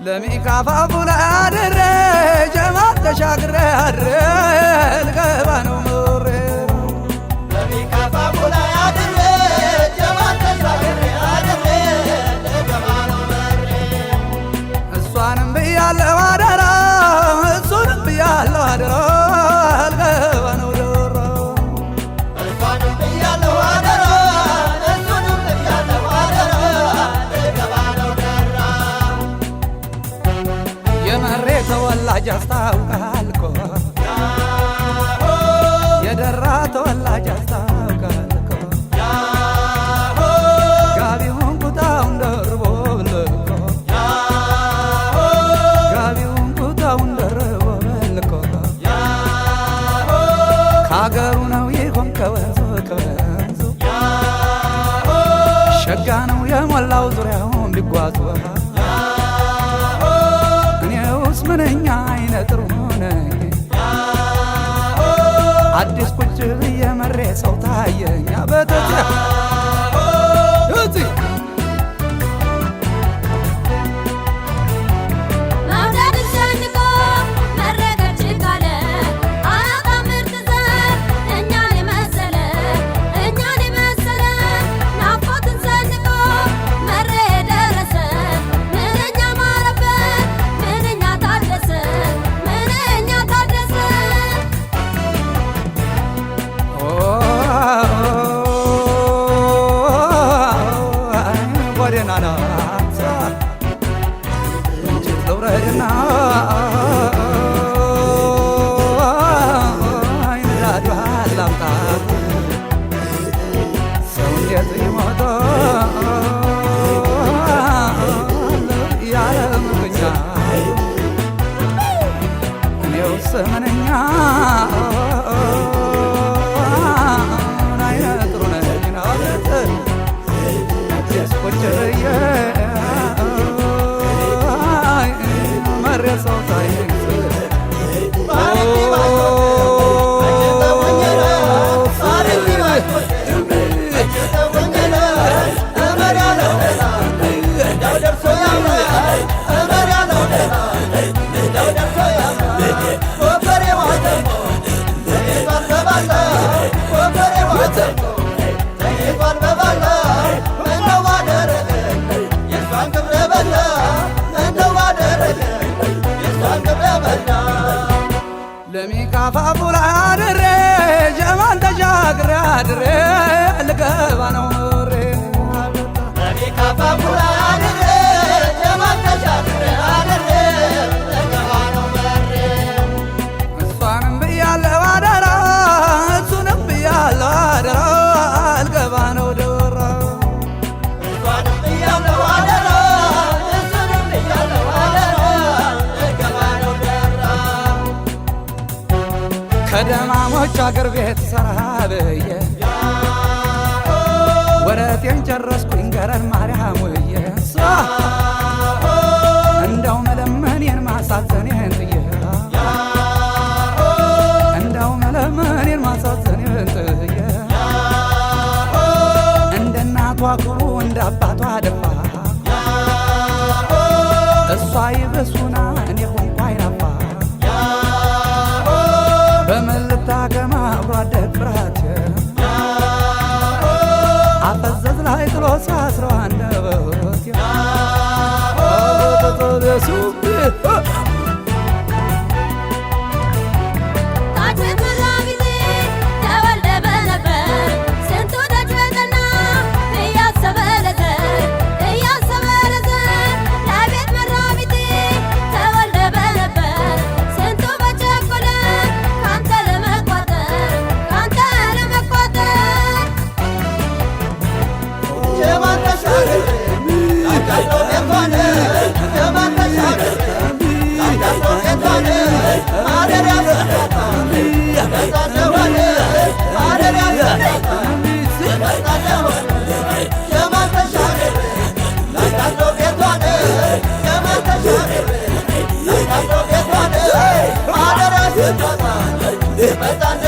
ለሚካፋፉ ላይ አድሬ ጀማል ተሻግሬ አድሬ ልገባ ነው ምሬ ለሚካፋፉ ላይ አድሬ ጀማል ተሻግሬ አድሬ ልገባ ነው ምሬ እሷንም ብያለሁ አደራ እሱንም ብያለሁ አደራ ልገባ ነው ደራ እሷንም ብያለሁ አደራ እሱንም ብያለሁ አደራ ልገባ ነው ደራ የመሬ ተወላጅ አስታውቃል እኮ የደራ ተወላጅ አስታውቃል እኮ ጋቢውን ኩታውን ደርቦ ብልኮ ጋቢውን ኩታውን ደርቦ ብልኮ ከአገሩ ነው ይሆን ከወንዙ ከወንዙ ሸጋ ነው የሞላው ዙሪያውን ቢጓዙ እኔውስ ምንኛ አይነት ጥሩ ነኝ አዲስ ቁጭ ብዬ መሬ ሰው ታየኛ በተዚያ ሰመነኛ አይነጥሩ ነኝ ናለት ያስቆጨየ መሬ ሰው ታይኝ ለሚካፋፉ ላይ አድሬ ጀማል ተሻግሬ አድሬ ልገባ ነው ምሬ ለሚካፋፉ ላይ አድሬ ጀማል ተሻግሬ አድሬ ልገባ ነው ምሬ እሷንም ብያለሁ አደራ እሱንም ብያለሁ አደራ ልገባ ነው ደራ እሷንም ብያለሁ አደራ እሱንም ብያለሁ አደራ ልገባ ነው ደራ ከደማሞች አገር ቤት ሰራ ብዬ ወረቴን ጨረስኩኝ ገረድ ማርያም ውዬ እንደው መለመኔን ማሳዘኔን ጥዬ እንደው መለመኔን ማሳዘኔን ጥዬ እንደ እናቷ ኩሩ እንደ አባቷ ደፋ እሷ ይብሱና እኔ ሆንኩ አይናፋ በመልታ ገማ አብሮ አደግ ፍርሃት አፈዘዝ ላይ ጥሎ ሲያስረው አንደበት Mata